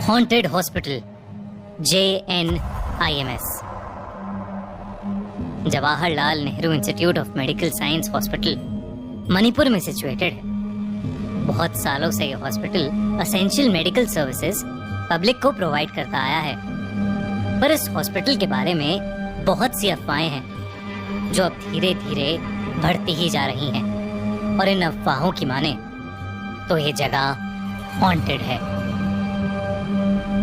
Haunted hospital JNIMS, Jawaharlal Nehru institute of medical science hospital Manipur में situated है। बहुत सालों से यह hospital essential medical services public को प्रोवाइड करता आया है, पर इस हॉस्पिटल के बारे में बहुत सी अफवाहें हैं जो अब धीरे धीरे बढ़ती ही जा रही हैं, और इन अफवाहों की माने तो ये जगह हॉन्टेड है।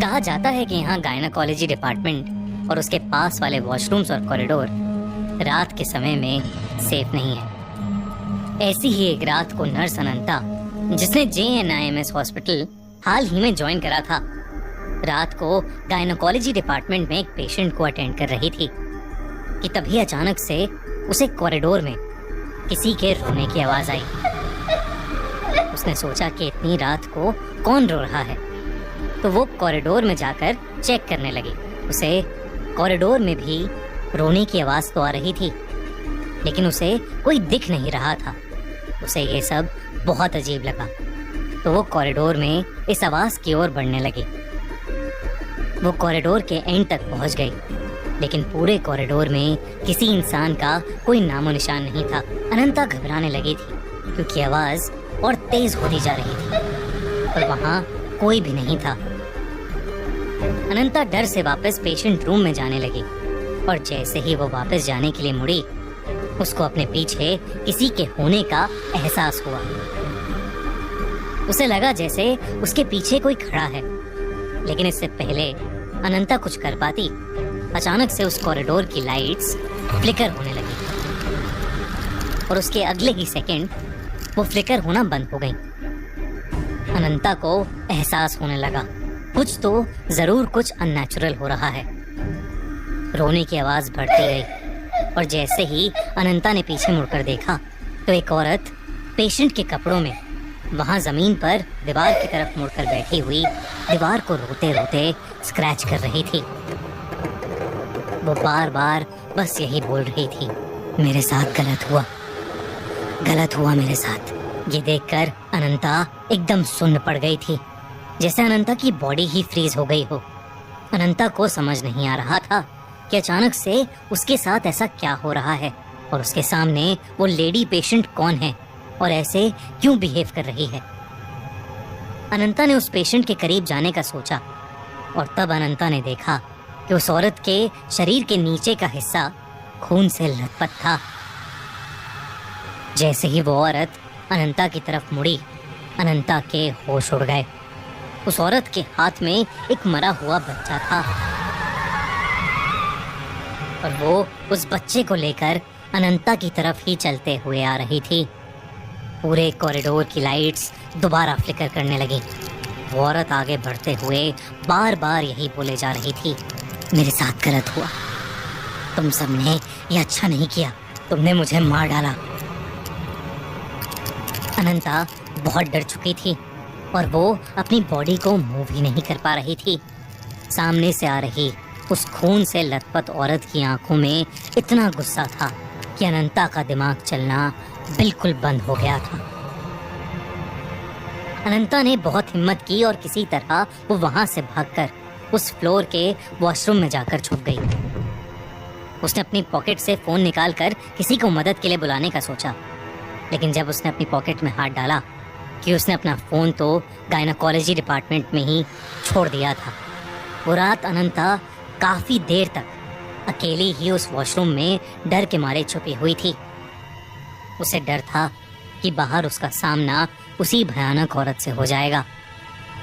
कहा जाता है कि यहाँ गायनाकोलॉजी डिपार्टमेंट और उसके पास वाले वॉशरूम्स और कॉरिडोर रात के समय में सेफ नहीं है। ऐसी ही एक रात को नर्स अनंता, जिसने JNIMS हॉस्पिटल हाल ही में ज्वाइन करा था, रात को गायनाकोलॉजी डिपार्टमेंट में एक पेशेंट को अटेंड कर रही थी कि तभी अचानक से उसे कॉरिडोर में किसी के रोने की आवाज आई। उसने सोचा कि इतनी रात को कौन रो रहा है, तो वो कॉरिडोर में जाकर चेक करने लगी। उसे कॉरिडोर में भी रोने की आवाज तो आ रही थी, लेकिन उसे कोई दिख नहीं रहा था। उसे ये सब बहुत अजीब लगा, तो वो कॉरिडोर में इस आवाज की ओर बढ़ने लगी। वो कॉरिडोर के एंड तक पहुंच गई, लेकिन पूरे कॉरिडोर में किसी इंसान का कोई नामो निशान नहीं था। अनंता घबराने लगी थी क्योंकि आवाज और तेज होती जा रही थी, पर वहां कोई भी नहीं था। अनंता डर से वापस पेशेंट रूम में जाने लगी, और जैसे ही वो वापस जाने के लिए मुड़ी, उसको अपने पीछे किसी के होने का एहसास हुआ। उसे लगा जैसे उसके पीछे कोई खड़ा है, लेकिन इससे पहले अनंता कुछ कर पाती, अचानक से उस कॉरिडोर की लाइट्स फ्लिकर होने लगी, और उसके अगले ही सेकंड वो फ्लिकर होना बंद हो गई। अनंता को एहसास होने लगा कुछ तो जरूर कुछ अननेचुरल हो रहा है। रोने की आवाज बढ़ती गई, और जैसे ही अनंता ने पीछे मुड़कर देखा तो एक औरत पेशेंट के कपड़ों में वहां जमीन पर दीवार की तरफ मुड़कर बैठी हुई दीवार को रोते रोते स्क्रैच कर रही थी। वो बार बार बस यही बोल रही थी, मेरे साथ गलत हुआ मेरे साथ। ये देखकर अनंता एकदम सुन्न पड़ गई थी, जैसे अनंता की बॉडी ही फ्रीज हो गई हो। अनंता को समझ नहीं आ रहा था कि अचानक से उसके साथ ऐसा क्या हो रहा है, और उसके सामने वो लेडी पेशेंट कौन है और ऐसे क्यों बिहेव कर रही है। अनंता ने उस पेशेंट के करीब जाने का सोचा, और तब अनंता ने देखा कि उस औरत के शरीर के नीचे का हिस्सा खून से लथपथ था। जैसे ही वो औरत अनंता की तरफ मुड़ी, अनंता के होश उड़ गए। उस औरत के हाथ में एक मरा हुआ बच्चा था, और वो उस बच्चे को लेकर अनंता की तरफ ही चलते हुए आ रही थी। पूरे कॉरिडोर की लाइट्स दोबारा फ्लिकर करने लगी। वो औरत आगे बढ़ते हुए बार बार यही बोले जा रही थी, मेरे साथ गलत हुआ, तुम सबने ये अच्छा नहीं किया, तुमने मुझे मार डाला। अनंता बहुत डर चुकी थी, और वो अपनी बॉडी को मूव ही नहीं कर पा रही थी। सामने से आ रही उस खून से लथपथ औरत की आंखों में इतना गुस्सा था कि अनंता का दिमाग चलना बिल्कुल बंद हो गया था। अनंता ने बहुत हिम्मत की और किसी तरह वो वहां से भागकर उस फ्लोर के वॉशरूम में जाकर छुप गई। उसने अपनी पॉकेट से फोन निकालकर किसी को मदद के लिए बुलाने का सोचा, लेकिन जब उसने अपनी पॉकेट में हाथ डाला कि उसने अपना फ़ोन तो गायनाकोलॉजी डिपार्टमेंट में ही छोड़ दिया था। वो रात अनंता काफ़ी देर तक अकेली ही उस वॉशरूम में डर के मारे छुपी हुई थी। उसे डर था कि बाहर उसका सामना उसी भयानक औरत से हो जाएगा।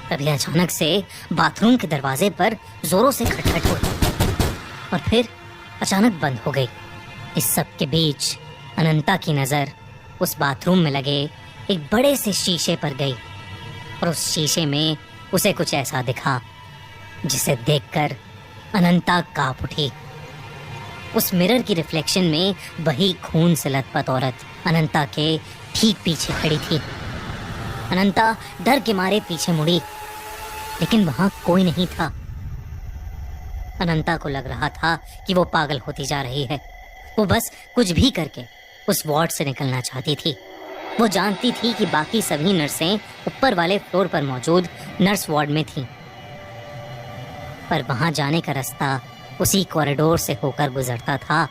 तभी अचानक से बाथरूम के दरवाजे पर जोरों से खटखट हुई, और फिर अचानक बंद हो गई। इस सब के बीच अनंता की नज़र उस बाथरूम में लगे एक बड़े से शीशे पर गई, और उस शीशे में उसे कुछ ऐसा दिखा जिसे देखकर अनंता कांप उठी। उस मिरर की रिफ्लेक्शन में वही खून से लथपथ औरत अनंता के ठीक पीछे खड़ी थी। अनंता डर के मारे पीछे मुड़ी, लेकिन वहां कोई नहीं था। अनंता को लग रहा था कि वो पागल होती जा रही है। वो बस कुछ भी करके उस वार्ड से निकलना चाहती थी। वो जानती थी कि बाकी सभी नर्सें ऊपर वाले फ्लोर पर मौजूद नर्स वार्ड में थीं, पर वहां जाने का रास्ता उसी कॉरिडोर से होकर गुजरता था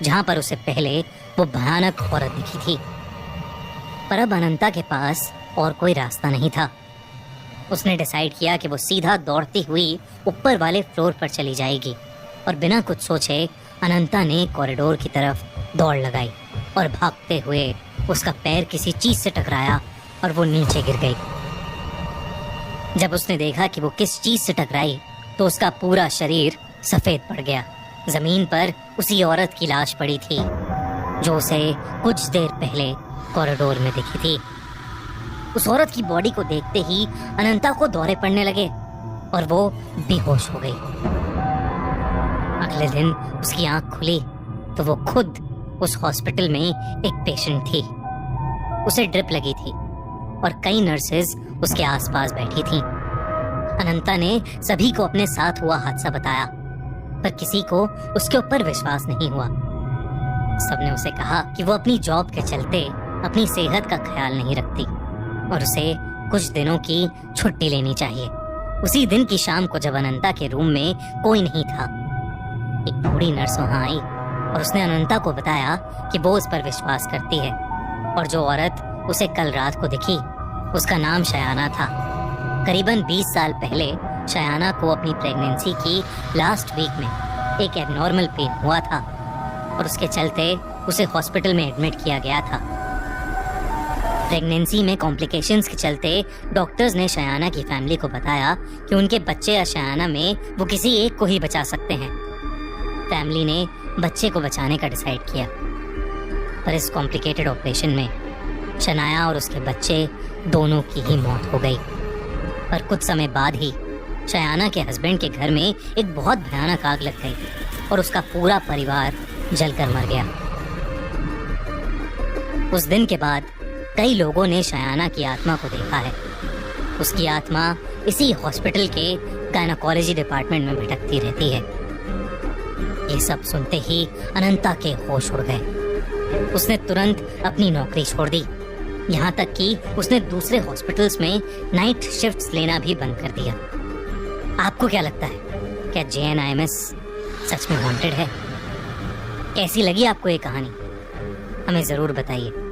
जहां पर उसे पहले वो भयानक औरत दिखी थी। पर अब अनंता के पास और कोई रास्ता नहीं था। उसने डिसाइड किया कि वो सीधा दौड़ती हुई ऊपर वाले फ्लोर पर चली जाएगी और बिना कुछ सोचे अनंता ने कॉरिडोर की तरफ दौड़ लगाई और भागते हुए उसका पैर किसी चीज से टकराया और वो नीचे गिर गई। जब उसने देखा कि वो किस चीज से टकराई तो उसका पूरा शरीर सफेद पड़ गया। जमीन पर उसी औरत की लाश पड़ी थी जो उसे कुछ देर पहले कॉरिडोर में दिखी थी। उस औरत की बॉडी को देखते ही अनंता को दौरे पड़ने लगे और वो बेहोश हो गई। अगले दिन उसकी आंख खुली तो वो खुद उस हॉस्पिटल में एक पेशेंट थी। उसे ड्रिप लगी थी और कई नर्सेज उसके आसपास बैठी थीं। अनंता ने सभी को अपने साथ हुआ हादसा बताया पर किसी को उसके ऊपर विश्वास नहीं हुआ। सबने उसे कहा कि वो अपनी जॉब के चलते अपनी सेहत का ख्याल नहीं रखती और उसे कुछ दिनों की छुट्टी लेनी चाहिए। उसी दिन की शाम को जब अनंता के रूम में कोई नहीं था, एक बूढ़ी नर्स वहां आई और उसने अनंता को बताया कि वो उस पर विश्वास करती है और जो औरत उसे कल रात को दिखी उसका नाम शयाना था। करीबन 20 साल पहले शयाना को अपनी प्रेगनेंसी की लास्ट वीक में एक एबनॉर्मल पेन हुआ था और उसके चलते उसे हॉस्पिटल में एडमिट किया गया था। प्रेगनेंसी में कॉम्प्लिकेशंस के चलते डॉक्टर्स ने शयाना की फैमिली को बताया कि उनके बच्चे या शयाना में वो किसी एक को ही बचा सकते हैं। फैमिली ने बच्चे को बचाने का डिसाइड किया पर इस कॉम्प्लिकेटेड ऑपरेशन में शनाया और उसके बच्चे दोनों की ही मौत हो गई। पर कुछ समय बाद ही शयाना के हस्बैंड के घर में एक बहुत भयानक आग लग गई और उसका पूरा परिवार जलकर मर गया। उस दिन के बाद कई लोगों ने शयाना की आत्मा को देखा है। उसकी आत्मा इसी हॉस्पिटल के गायनेकोलॉजी डिपार्टमेंट में भटकती रहती है। ये सब सुनते ही अनंता के होश उड़ गए। उसने तुरंत अपनी नौकरी छोड़ दी, यहाँ तक कि उसने दूसरे हॉस्पिटल्स में नाइट शिफ्ट्स लेना भी बंद कर दिया। आपको क्या लगता है, क्या JNIMS सच में हॉन्टेड है? कैसी लगी आपको ये कहानी? हमें जरूर बताइए।